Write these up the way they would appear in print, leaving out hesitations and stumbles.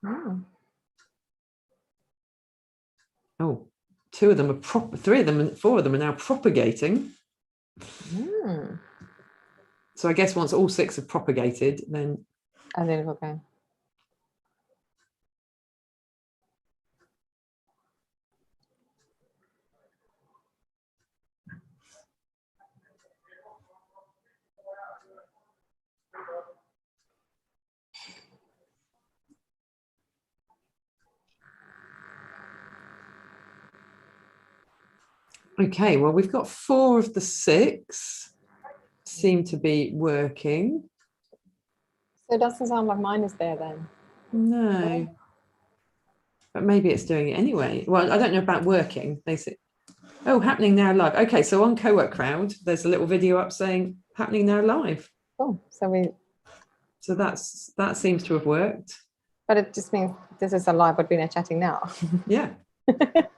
Mm. Oh, 2 of them are 3 of them and 4 of them are now propagating. Mm. So I guess once all 6 have propagated, then. And then okay. Okay, well, we've got 4 of the 6 seem to be working. So it doesn't sound like mine is there then. No. But maybe it's doing it anyway. Well, I don't know about working. They say, oh, happening now live. Okay, so on Cowork Crowd, there's a little video up saying happening now live. Oh, so that seems to have worked. But it just means this is a live, but we're not chatting now. Yeah.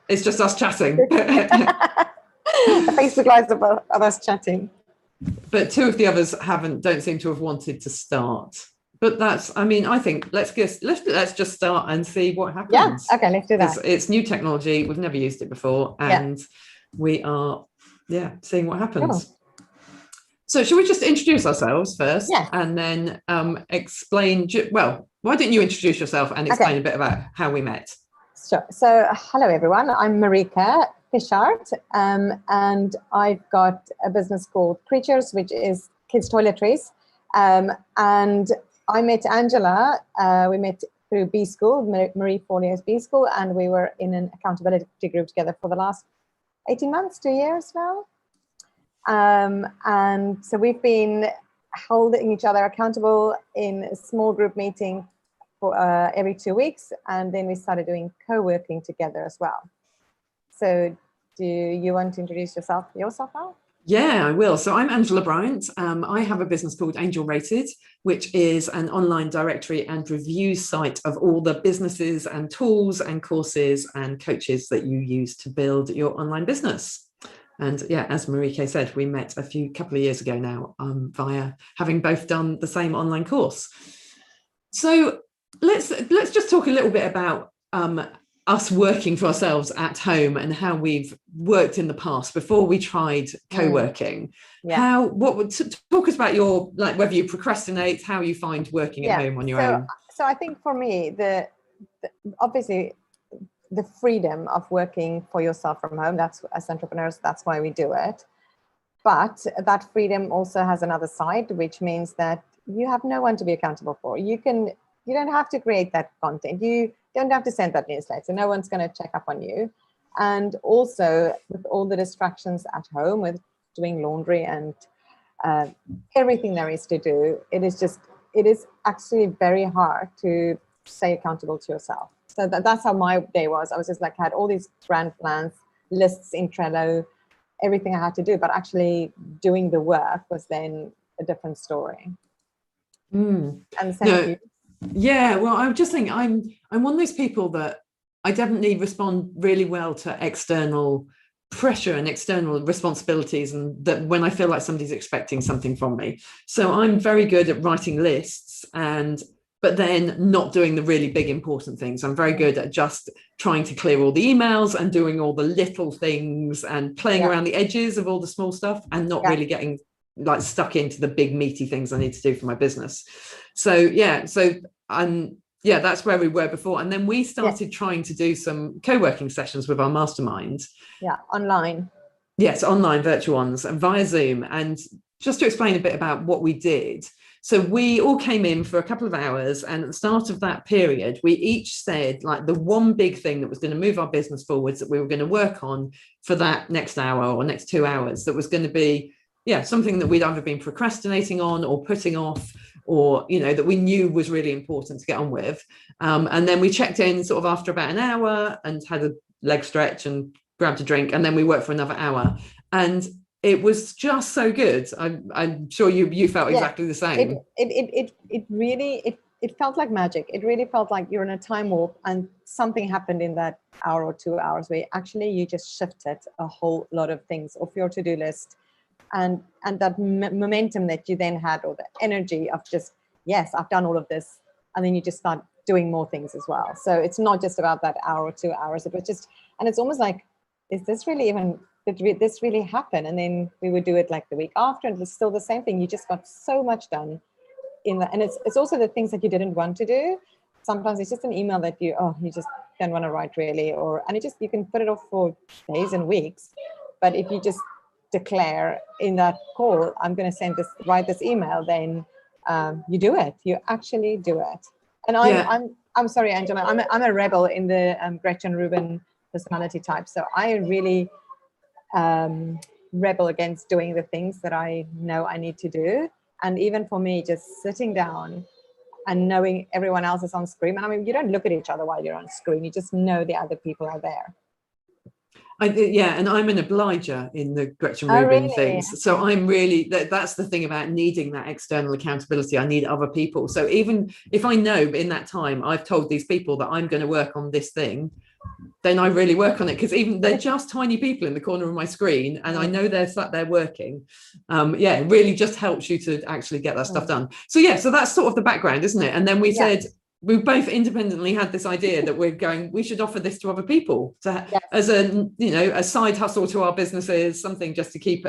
It's just us chatting. Facebook Live of us chatting. But 2 of the others don't seem to have wanted to start. But I think let's just start and see what happens. Yeah, okay, let's do that. It's new technology. We've never used it before. And we are, seeing what happens. Cool. So should we just introduce ourselves first? Yeah. And then explain, well, why don't you introduce yourself and explain a bit about how we met? Sure. So hello, everyone. I'm Marike and I've got a business called Creatures, which is kids' toiletries. And I met Angela. We met through B School, Marie Forleo's B School, and we were in an accountability group together for the last 18 months, 2 years now. And so we've been holding each other accountable in a small group meeting for every 2 weeks, and then we started doing co-working together as well. So do you want to introduce yourself now? Yeah, I will. So I'm Angela Bryant. I have a business called Angel Rated, which is an online directory and review site of all the businesses and tools and courses and coaches that you use to build your online business. And yeah, as Marike said, we met a couple of years ago now via having both done the same online course. So let's just talk a little bit about us working for ourselves at home and how we've worked in the past before we tried co-working. Yeah. Talk us about your, like, whether you procrastinate, how you find working at home on your own. So I think for me, obviously the freedom of working for yourself from home, that's, as entrepreneurs, that's why we do it. But that freedom also has another side, which means that you have no one to be accountable for. You don't have to create that content. You don't have to send that newsletter. No one's going to check up on you. And also with all the distractions at home, with doing laundry and everything there is to do, it is actually very hard to stay accountable to yourself. So that's how my day was. I was just like, had all these grand plans, lists in Trello, everything I had to do, but actually doing the work was then a different story. And the same with you. Yeah, well, I just think I'm one of those people that I definitely respond really well to external pressure and external responsibilities, and that when I feel like somebody's expecting something from me. So I'm very good at writing lists but then not doing the really big important things. I'm very good at just trying to clear all the emails and doing all the little things and playing around the edges of all the small stuff and not really getting like stuck into the big meaty things I need to do for my business. So that's where we were before. And then we started trying to do some co-working sessions with our mastermind. Yeah, online. Yes, online virtual ones and via Zoom. And just to explain a bit about what we did. So we all came in for a couple of hours, and at the start of that period, we each said like the one big thing that was going to move our business forwards that we were going to work on for that next hour or next 2 hours, that was going to be something that we'd either been procrastinating on or putting off, or that we knew was really important to get on with. And then we checked in sort of after about an hour and had a leg stretch and grabbed a drink, and then we worked for another hour. And it was just so good. I'm sure you felt exactly the same. It really felt like magic. It really felt like you're in a time warp, and something happened in that hour or 2 hours where actually you just shifted a whole lot of things off your to-do list. And that momentum that you then had, or the energy of just, yes, I've done all of this. And then you just start doing more things as well. So it's not just about that hour or 2 hours. It was just, and it's almost like, is this really even, did this really happen? And then we would do it like the week after, and it's still the same thing. You just got so much done in that. And it's also the things that you didn't want to do. Sometimes it's just an email that you just don't want to write really, and you can put it off for days and weeks. But if you just declare in that call, I'm going to write this email, then you do it. You actually do it. And I'm sorry, Angela, I'm a rebel in the Gretchen Rubin personality type. So I really rebel against doing the things that I know I need to do. And even for me, just sitting down and knowing everyone else is on screen. And I mean, you don't look at each other while you're on screen. You just know the other people are there. And I'm an obliger in the Gretchen Rubin things. So I'm really, that's the thing about needing that external accountability. I need other people. So even if I know in that time I've told these people that I'm going to work on this thing, then I really work on it, because even they're just tiny people in the corner of my screen, and I know they're sat there working. It really just helps you to actually get that stuff done. So so that's sort of the background, isn't it? And then we said, we both independently had this idea that we should offer this to other people as a side hustle to our businesses, something just to keep,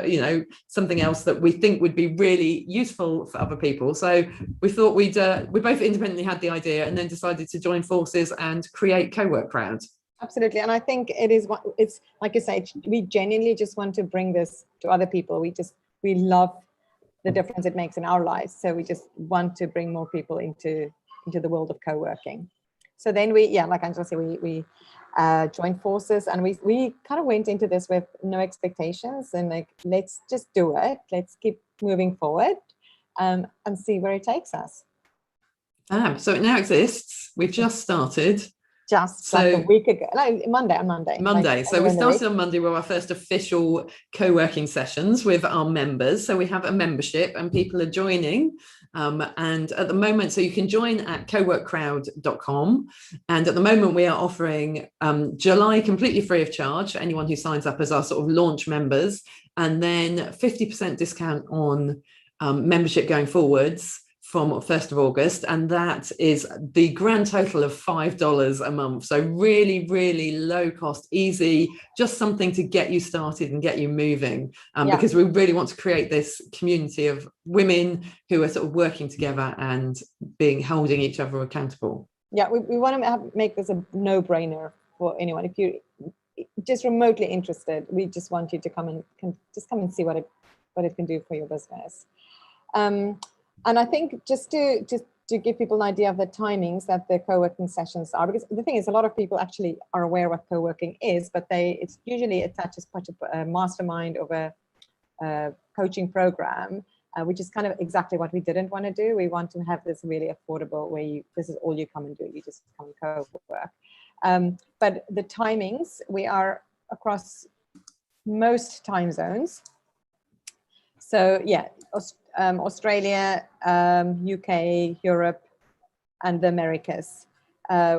something else that we think would be really useful for other people. So we thought we both independently had the idea, and then decided to join forces and create Cowork Crowd. Absolutely. And I think it's like you say, we genuinely just want to bring this to other people. We love the difference it makes in our lives. So we just want to bring more people into the world of co-working. So then like Angela said, we joined forces, and we kind of went into this with no expectations, and like, let's just do it. Let's keep moving forward and see where it takes us. So it now exists. We've just started. Like a week ago, Monday. So we started on Monday with our first official co-working sessions with our members. So we have a membership, and people are joining. And at the moment, so you can join at coworkcrowd.com. And at the moment, we are offering July completely free of charge for anyone who signs up as our sort of launch members, and then 50% discount on membership going forwards from 1st of August, and that is the grand total of $5 a month. So really, really low cost, easy, just something to get you started and get you moving, because we really want to create this community of women who are sort of working together and holding each other accountable. Yeah, we want to make this a no-brainer for anyone. If you're just remotely interested, we just want you to come and see what it can do for your business. And I think just to give people an idea of the timings that the co-working sessions are, because the thing is, a lot of people actually are aware what co-working is, but it's usually attached as part of a mastermind or a coaching program, which is kind of exactly what we didn't want to do. We want to have this really affordable where this is all you come and do. You just come and co-work. But the timings, we are across most time zones. So Australia, UK, Europe, and the Americas.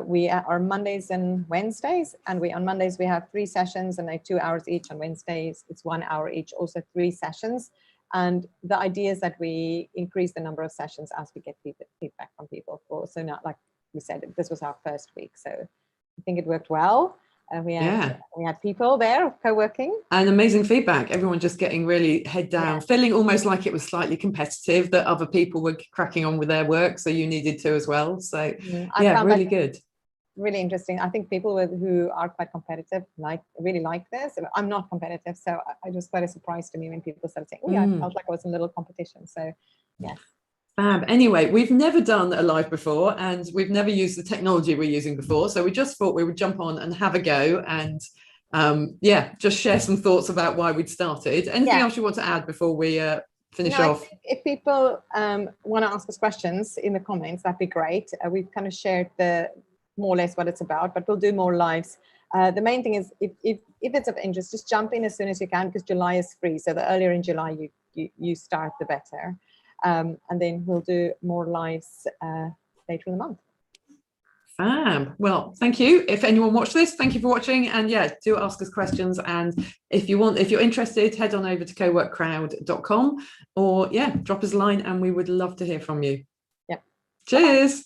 We are Mondays and Wednesdays, and on Mondays we have 3 sessions, and they're 2 hours each. On Wednesdays it's 1 hour each, also 3 sessions. And the idea is that we increase the number of sessions as we get feedback from people. So now, like we said, this was our first week, so I think it worked well. We had people there co-working, and amazing feedback. Everyone just getting really head down, feeling almost like it was slightly competitive, that other people were cracking on with their work, so you needed to as well. So really good, really interesting. I think people who are quite competitive really like this. I'm not competitive, so it was quite a surprise to me when people started saying, I felt like I was in a little competition. So yes. Anyway, we've never done a live before, and we've never used the technology we're using before, so we just thought we would jump on and have a go, and just share some thoughts about why we'd started. Anything else you want to add before we finish off? If people want to ask us questions in the comments, that'd be great. We've kind of shared more or less what it's about, but we'll do more lives. The main thing is, if it's of interest, just jump in as soon as you can, because July is free, so the earlier in July you start, the better. And then we'll do more lives later in the month. Fab. Well, thank you. If anyone watched this, thank you for watching, and do ask us questions. And if you're interested, head on over to coworkcrowd.com, or drop us a line, and we would love to hear from you. Yep. Cheers.